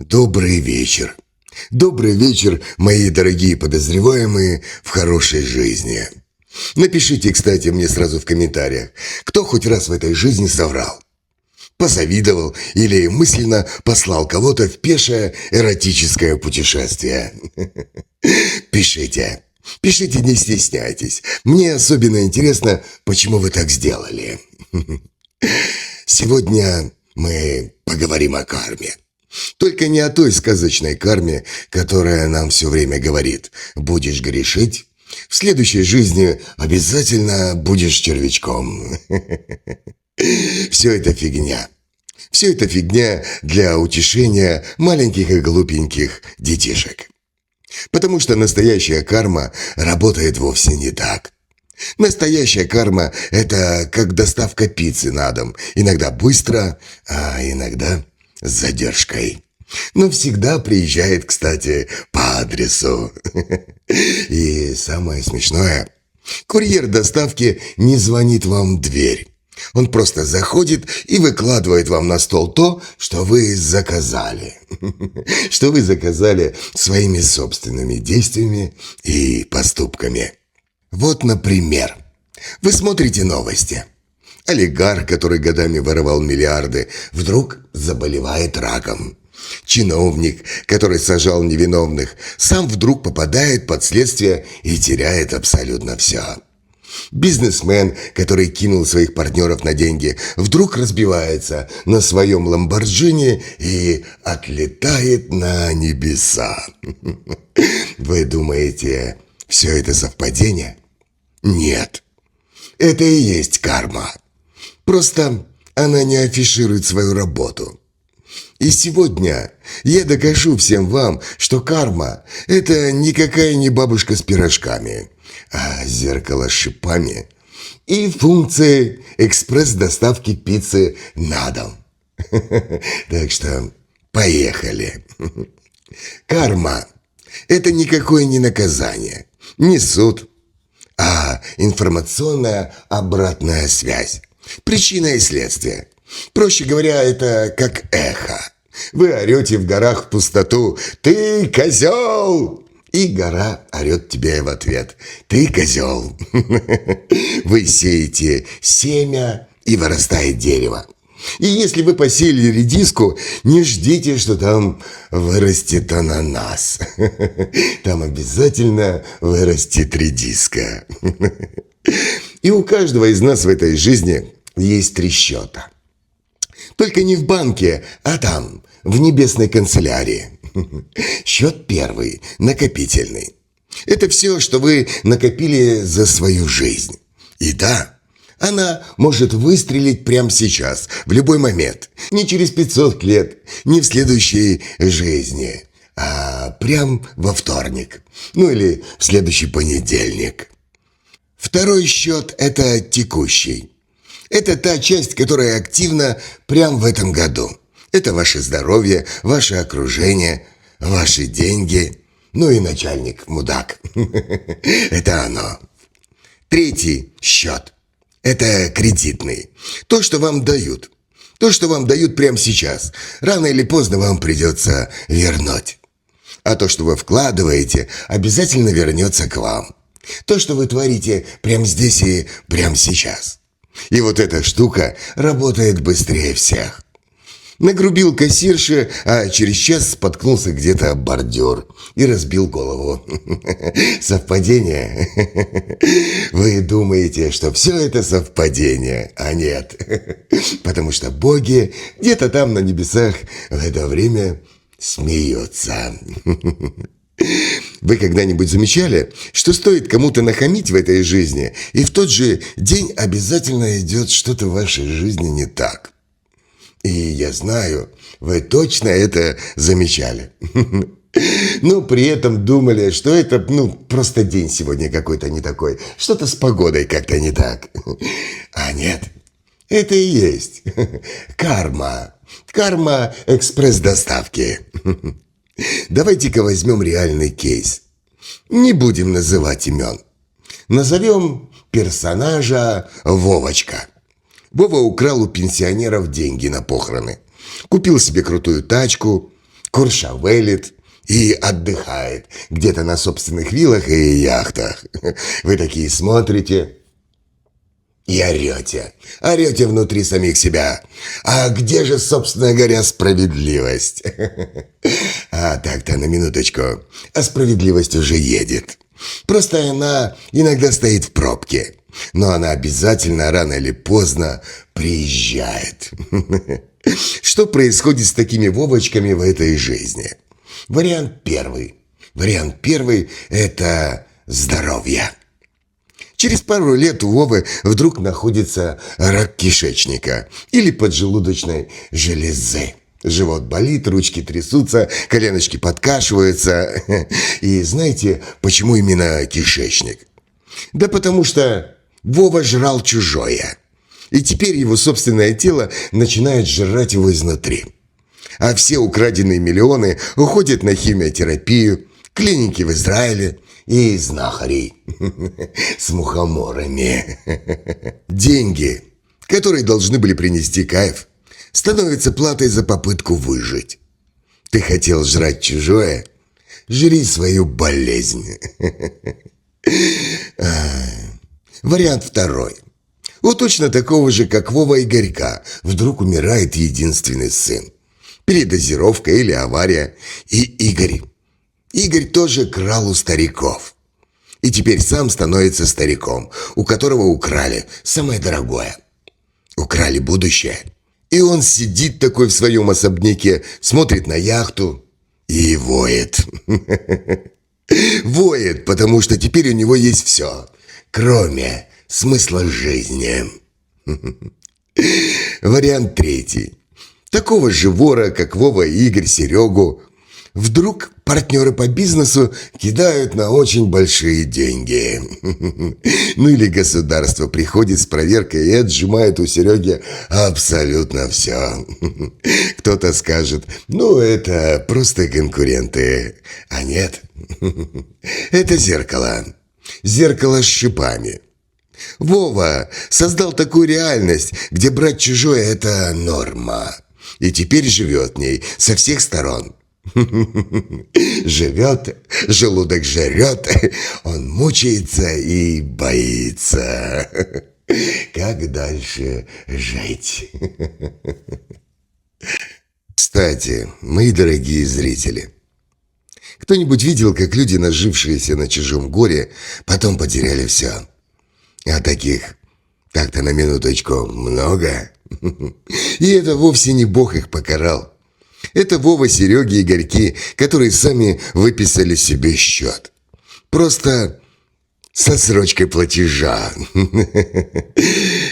Добрый вечер. Добрый вечер, мои дорогие подозреваемые в хорошей жизни. Напишите, кстати, мне сразу в комментариях, кто хоть раз в этой жизни соврал, позавидовал или мысленно послал кого-то в пешее эротическое путешествие. Пишите. Пишите, не стесняйтесь. Мне особенно интересно, почему вы так сделали. Сегодня мы поговорим о карме. Только не о той сказочной карме, которая нам все время говорит: будешь грешить, в следующей жизни обязательно будешь червячком. Все это фигня. Все это фигня для утешения маленьких и глупеньких детишек. Потому что настоящая карма работает вовсе не так. Настоящая карма – это как доставка пиццы на дом. Иногда быстро, а иногда с задержкой. Но всегда приезжает, кстати, по адресу. И самое смешное – курьер доставки не звонит вам в дверь. Он просто заходит и выкладывает вам на стол то, что вы заказали. Что вы заказали своими собственными действиями и поступками. Вот, например, вы смотрите новости. Олигарх, который годами воровал миллиарды, вдруг заболевает раком. Чиновник, который сажал невиновных, сам вдруг попадает под следствие и теряет абсолютно все. Бизнесмен, который кинул своих партнеров на деньги, вдруг разбивается на своем ламборджини и отлетает на небеса. Вы думаете, все это совпадение? Нет. Это и есть карма. Просто она не афиширует свою работу. И сегодня я докажу всем вам, что карма – это никакая не бабушка с пирожками, а зеркало с шипами и функции экспресс-доставки пиццы на дом. Так что поехали. Карма – это никакое не наказание, не суд, а информационная обратная связь, причина и следствие. Проще говоря, это как эхо. Вы орете в горах в пустоту: «Ты козел!» И гора орет тебе в ответ: «Ты козел!» Вы сеете семя, и вырастает дерево. И если вы посеяли редиску, не ждите, что там вырастет ананас. Там обязательно вырастет редиска. И у каждого из нас в этой жизни есть 3 счета. Только не в банке, а там, в небесной канцелярии. Счет первый, накопительный. Это все, что вы накопили за свою жизнь. И да, она может выстрелить прямо сейчас, в любой момент. Не через 500 лет, не в следующей жизни, а прям во вторник. Ну или в следующий понедельник. Второй счет – это текущий. Это та часть, которая активна прямо в этом году. Это ваше здоровье, ваше окружение, ваши деньги, ну и начальник мудак. Это оно. Третий счет – это кредитный. То, что вам дают. То, что вам дают прямо сейчас. Рано или поздно вам придется вернуть. А то, что вы вкладываете, обязательно вернется к вам. То, что вы творите прямо здесь и прямо сейчас. И вот эта штука работает быстрее всех. Нагрубил кассирше, а через час споткнулся где-то об бордюр и разбил голову. Совпадение? Вы думаете, что все это совпадение, а нет. Потому что боги где-то там на небесах в это время смеются. Вы когда-нибудь замечали, что стоит кому-то нахамить в этой жизни, и в тот же день обязательно идет что-то в вашей жизни не так? И я знаю, вы точно это замечали. Но при этом думали, что это, просто день сегодня какой-то не такой. Что-то с погодой как-то не так. А нет, это и есть карма. Карма экспресс-доставки. Давайте-ка возьмем реальный кейс. Не будем называть имен. Назовем персонажа Вовочка. Вова украл у пенсионеров деньги на похороны. Купил себе крутую тачку, куршавелит и отдыхает где-то на собственных виллах и яхтах. Вы такие смотрите и орете. Орете внутри самих себя. А где же, собственно говоря, справедливость? А так-то, на минуточку. А справедливость уже едет. Просто она иногда стоит в пробке. Но она обязательно рано или поздно приезжает. Что происходит с такими Вовочками в этой жизни? Вариант первый. Вариант первый – это здоровье. Через пару лет у Вовы вдруг находится рак кишечника или поджелудочной железы. Живот болит, ручки трясутся, коленочки подкашиваются. И знаете, почему именно кишечник? Да потому что Вова жрал чужое. И теперь его собственное тело начинает жрать его изнутри. А все украденные миллионы уходят на химиотерапию, клиники в Израиле и знахарей с мухоморами. Деньги, которые должны были принести кайф, становятся платой за попытку выжить. Ты хотел жрать чужое? Жри свою болезнь. Вариант второй. У точно такого же, как Вова Игорька, вдруг умирает единственный сын. Передозировка или авария. И Игорь тоже крал у стариков. И теперь сам становится стариком, у которого украли самое дорогое. Украли будущее. И он сидит такой в своем особняке, смотрит на яхту и воет. Воет, потому что теперь у него есть все, кроме смысла жизни. Вариант третий. Такого же вора, как Вова и Игорь Серегу, вдруг партнеры по бизнесу кидают на очень большие деньги. Ну или государство приходит с проверкой и отжимает у Сереги абсолютно все. Кто-то скажет, ну это просто конкуренты. А нет, это зеркало. Зеркало с шипами. Вова создал такую реальность, где брать чужое – это норма. И теперь живет в ней со всех сторон. Живет, желудок жрет, он мучается и боится. Как дальше жить? Кстати, мои дорогие зрители, кто-нибудь видел, как люди, нажившиеся на чужом горе, потом потеряли все? А таких, так-то на минуточку, много. И это вовсе не Бог их покарал. Это Вова, Сереги и Игорьки, которые сами выписали себе счет. Просто с отсрочкой платежа.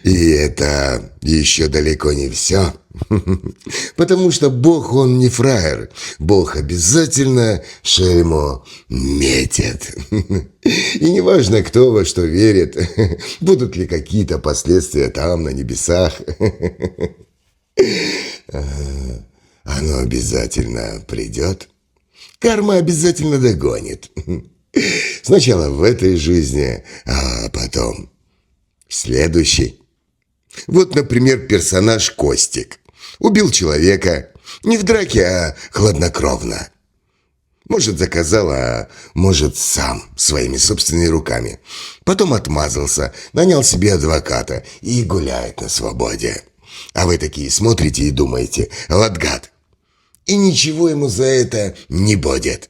И это еще далеко не все. Потому что Бог, он не фраер. Бог обязательно шельму метит. И неважно, кто во что верит, будут ли какие-то последствия там, на небесах. Оно обязательно придет. Карма обязательно догонит. Сначала в этой жизни, а потом в следующей. Вот, например, персонаж Костик. Убил человека не в драке, а хладнокровно. Может, заказал, а может, сам, своими собственными руками. Потом отмазался, нанял себе адвоката и гуляет на свободе. А вы такие смотрите и думаете, вот гад. И ничего ему за это не будет.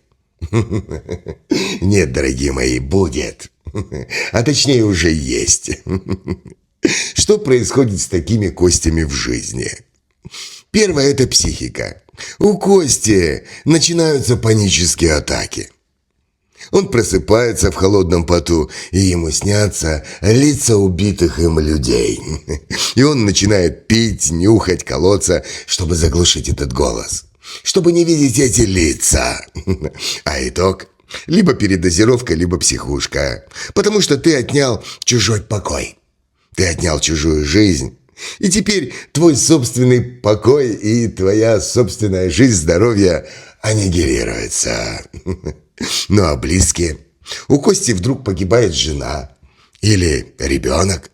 Нет, дорогие мои, будет. А точнее уже есть. Что происходит с такими Костями в жизни? Первое – это психика. У Кости начинаются панические атаки. Он просыпается в холодном поту, и ему снятся лица убитых им людей. И он начинает пить, нюхать, колоться, чтобы заглушить этот голос. Чтобы не видеть эти лица. А итог – либо передозировка, либо психушка. Потому что ты отнял чужой покой. Ты отнял чужую жизнь. И теперь твой собственный покой и твоя собственная жизнь, здоровье аннигилируются. Ну а близкие? У Кости вдруг погибает жена или ребенок.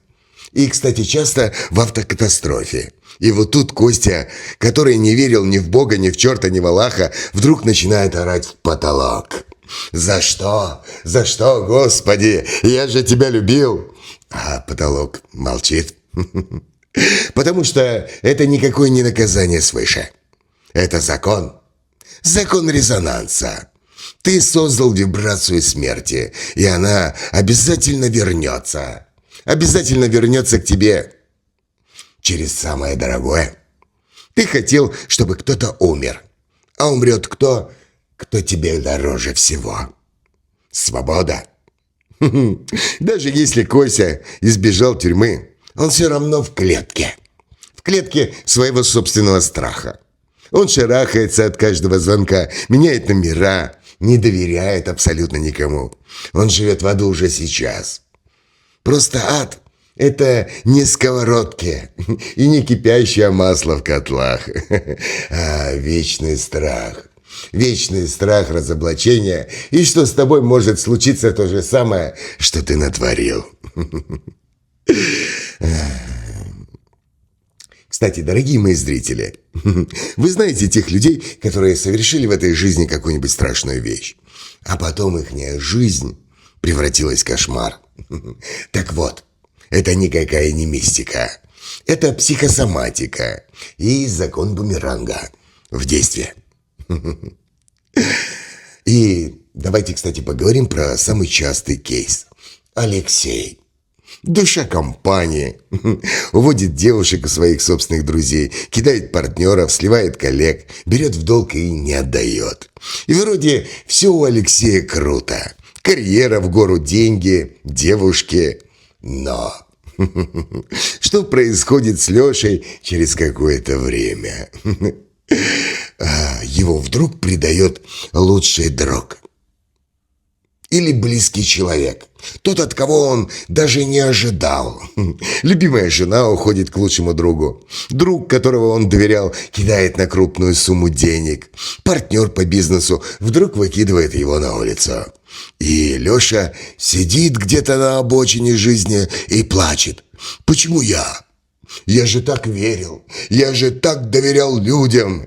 И, кстати, часто в автокатастрофе. И вот тут Костя, который не верил ни в Бога, ни в черта, ни в Аллаха, вдруг начинает орать в потолок. «За что? За что, Господи? Я же тебя любил!» А потолок молчит. Потому что это никакое не наказание свыше. Это закон. Закон резонанса. Ты создал вибрацию смерти, и она обязательно вернется. Обязательно вернется к тебе. Через самое дорогое. Ты хотел, чтобы кто-то умер. А умрет кто? Кто тебе дороже всего. Свобода. Даже если Кося избежал тюрьмы, он все равно в клетке. В клетке своего собственного страха. Он шарахается от каждого звонка, меняет номера, не доверяет абсолютно никому. Он живет в аду уже сейчас. Просто ад – это не сковородки и не кипящее масло в котлах, а вечный страх. Вечный страх разоблачения, и что с тобой может случиться то же самое, что ты натворил. Кстати, дорогие мои зрители, вы знаете тех людей, которые совершили в этой жизни какую-нибудь страшную вещь, а потом ихняя жизнь превратилась в кошмар. Так вот, это никакая не мистика. Это психосоматика и закон бумеранга в действии. И давайте, кстати, поговорим про самый частый кейс. Алексей. Душа компании. Уводит девушек у своих собственных друзей, кидает партнеров, сливает коллег, берет в долг и не отдает. И вроде все у Алексея круто. Карьера в гору, деньги, девушки. Но что происходит с Лешей через какое-то время? Его вдруг предает лучший друг. Или близкий человек. Тот, от кого он даже не ожидал. Любимая жена уходит к лучшему другу. Друг, которого он доверял, кидает на крупную сумму денег. Партнер по бизнесу вдруг выкидывает его на улицу. И Леша сидит где-то на обочине жизни и плачет. Почему я? Я же так верил. Я же так доверял людям.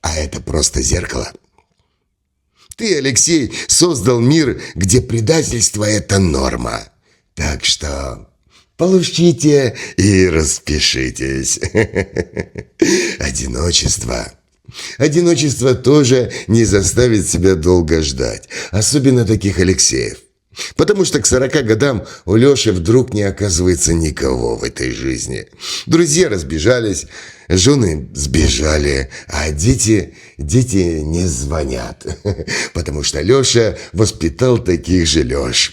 А это просто зеркало. Ты, Алексей, создал мир, где предательство – это норма. Так что получите и распишитесь. Одиночество. Одиночество тоже не заставит себя долго ждать. Особенно таких Алексеев. Потому что к 40 годам у Леши вдруг не оказывается никого в этой жизни. Друзья разбежались, жены сбежали, а дети не звонят. Потому что Леша воспитал таких же Леш.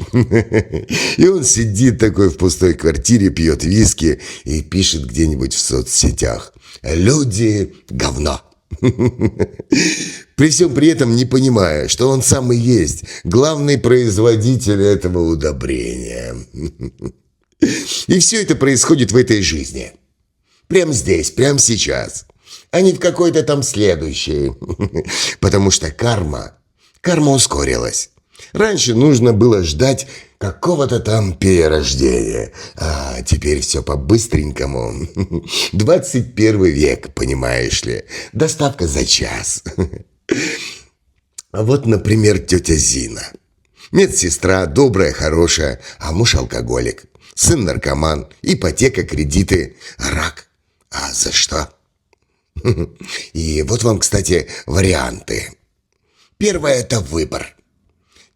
И он сидит такой в пустой квартире, пьет виски и пишет где-нибудь в соцсетях: «Люди – говно». При всем при этом не понимая, что он сам и есть главный производитель этого удобрения. И все это происходит в этой жизни. Прямо здесь, прямо сейчас. А не в какой-то там следующей. Потому что карма ускорилась. Раньше нужно было ждать какого-то там перерождения. А теперь все по-быстренькому. 21 век, понимаешь ли. Доставка за час. А вот, например, тетя Зина. Медсестра, добрая, хорошая, а муж алкоголик. Сын наркоман, ипотека, кредиты, рак. А за что? И вот вам, кстати, варианты. Первое – это выбор.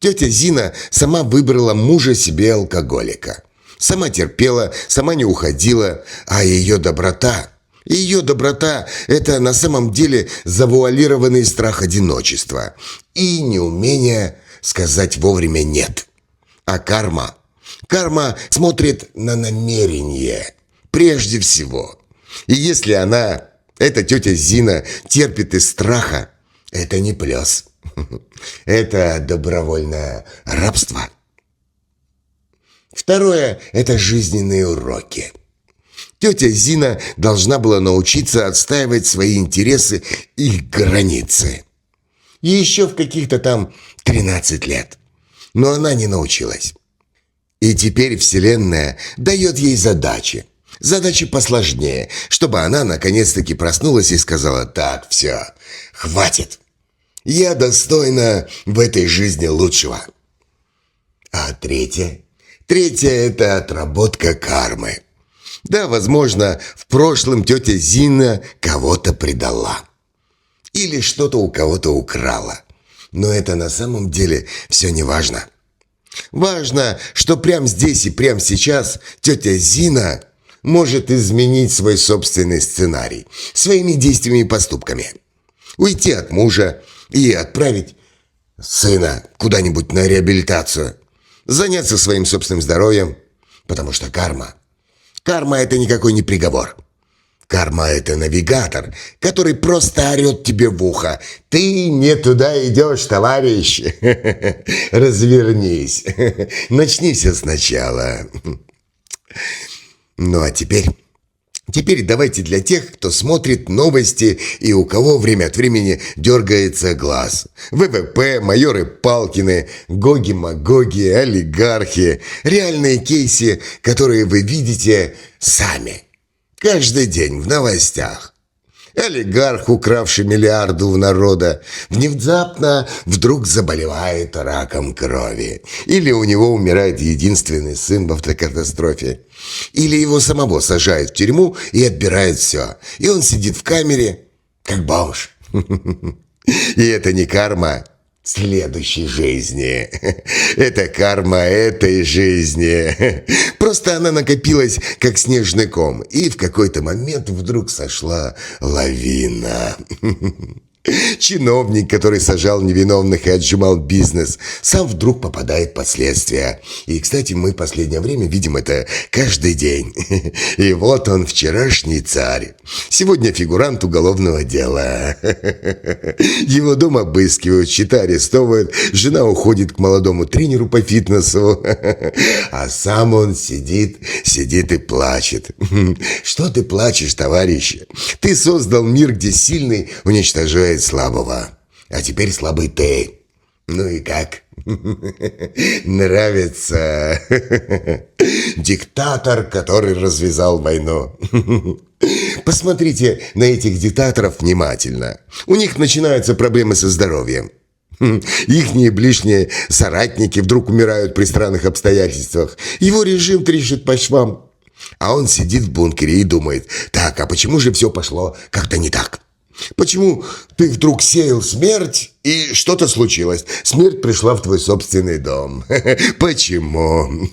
Тетя Зина сама выбрала мужа себе алкоголика. Сама терпела, сама не уходила, а ее доброта – это на самом деле завуалированный страх одиночества и неумение сказать вовремя «нет». А карма смотрит на намерение прежде всего. И если эта тетя Зина, терпит из страха, это не плес. Это добровольное рабство. Второе – это жизненные уроки. Тетя Зина должна была научиться отстаивать свои интересы и границы. И еще в каких-то там 13 лет. Но она не научилась. И теперь Вселенная дает ей задачи. Задачи посложнее, чтобы она наконец-таки проснулась и сказала: «Так, все, хватит. Я достойна в этой жизни лучшего». А третье? Третье – это отработка кармы. Да, возможно, в прошлом тетя Зина кого-то предала. Или что-то у кого-то украла. Но это на самом деле все не важно. Важно, что прямо здесь и прямо сейчас тетя Зина может изменить свой собственный сценарий своими действиями и поступками. Уйти от мужа и отправить сына куда-нибудь на реабилитацию. Заняться своим собственным здоровьем. Потому что карма – это никакой не приговор. Карма – это навигатор, который просто орет тебе в ухо: «Ты не туда идешь, товарищ! Развернись! Начни все сначала!» Ну а теперь давайте для тех, кто смотрит новости и у кого время от времени дергается глаз. ВВП, майоры Палкины, Гоги-Магоги, олигархи. Реальные кейсы, которые вы видите сами. Каждый день в новостях. Олигарх, укравший миллиарды у народа, внезапно вдруг заболевает раком крови. Или у него умирает единственный сын в автокатастрофе. Или его самого сажают в тюрьму и отбирают все. И он сидит в камере, как бомж. И это не карма следующей жизни. Это карма этой жизни. Просто она накопилась, как снежный ком, и в какой-то момент вдруг сошла лавина. Чиновник, который сажал невиновных и отжимал бизнес, сам вдруг попадает под следствие. И, кстати, мы в последнее время видим это каждый день. И вот он, вчерашний царь. Сегодня фигурант уголовного дела. Его дом обыскивают, счета арестовывают, жена уходит к молодому тренеру по фитнесу. А сам он сидит и плачет. Что ты плачешь, товарищ? Ты создал мир, где сильный уничтожает слабого. А теперь слабый ты. Ну и как? Нравится? Диктатор, который развязал войну. Посмотрите на этих диктаторов внимательно. У них начинаются проблемы со здоровьем. Ихние ближние соратники вдруг умирают при странных обстоятельствах. Его режим трещит по швам. А он сидит в бункере и думает: так, а почему же все пошло как-то не так? Почему ты вдруг сеял смерть, и что-то случилось? Смерть пришла в твой собственный дом. Почему?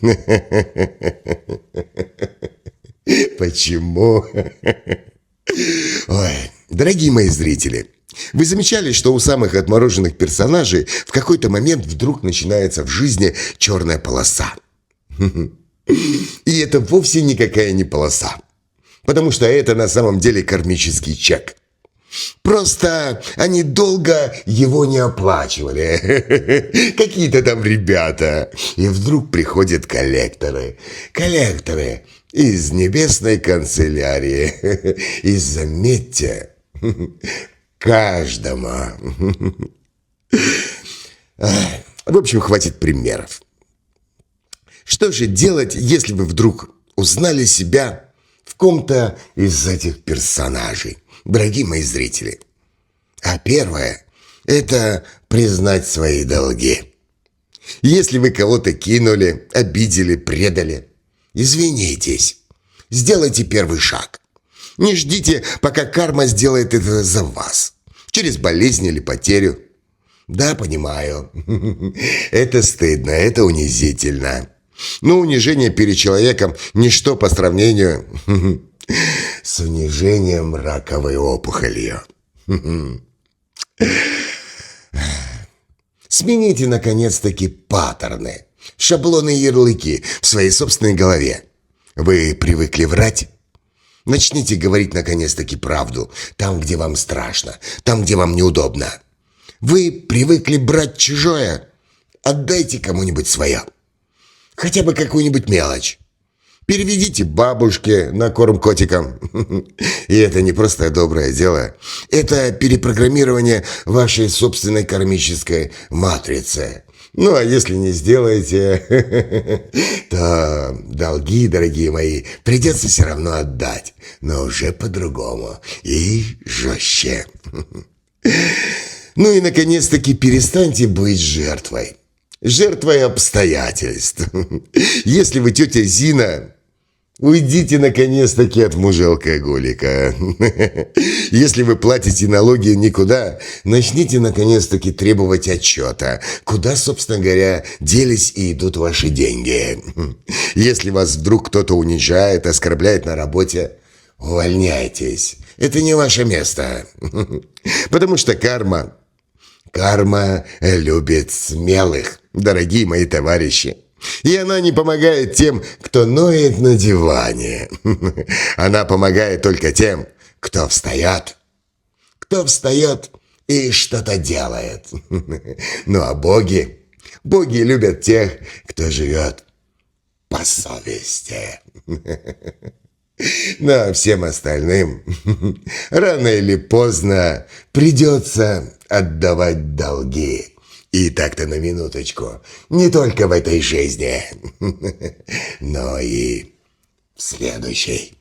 Почему? Ой, дорогие мои зрители, вы замечали, что у самых отмороженных персонажей в какой-то момент вдруг начинается в жизни черная полоса? И это вовсе никакая не полоса. Потому что это на самом деле кармический чек. Просто они долго его не оплачивали. Какие-то там ребята. И вдруг приходят коллекторы. Коллекторы из небесной канцелярии. И заметьте, каждому. В общем, хватит примеров. Что же делать, если вы вдруг узнали себя в ком-то из этих персонажей, дорогие мои зрители? А первое – это признать свои долги. Если вы кого-то кинули, обидели, предали, извинитесь. Сделайте первый шаг. Не ждите, пока карма сделает это за вас. Через болезнь или потерю. Да, понимаю. Это стыдно, это унизительно. Но унижение перед человеком – ничто по сравнению с унижением раковой опухолью. Смените, наконец-таки, паттерны, шаблоны и ярлыки в своей собственной голове. Вы привыкли врать? Начните говорить, наконец-таки, правду там, где вам страшно, там, где вам неудобно. Вы привыкли брать чужое? Отдайте кому-нибудь свое. Хотя бы какую-нибудь мелочь. Переведите бабушке на корм котикам. И это не просто доброе дело. Это перепрограммирование вашей собственной кармической матрицы. Ну, а если не сделаете, то долги, дорогие мои, придется все равно отдать, но уже по-другому и жестче. Ну и, наконец-таки, перестаньте быть жертвой. Жертвой обстоятельств. Если вы тетя Зина, уйдите, наконец-таки, от мужа-алкоголика. Если вы платите налоги никуда, начните, наконец-таки, требовать отчета. Куда, собственно говоря, делись и идут ваши деньги. Если вас вдруг кто-то унижает, оскорбляет на работе, увольняйтесь. Это не ваше место. Потому что карма любит смелых, дорогие мои товарищи. И она не помогает тем, кто ноет на диване. Она помогает только тем, кто встает. Кто встает и что-то делает. Ну а боги любят тех, кто живет по совести. Ну а всем остальным рано или поздно придется отдавать долги. И так-то на минуточку, не только в этой жизни, но и в следующей.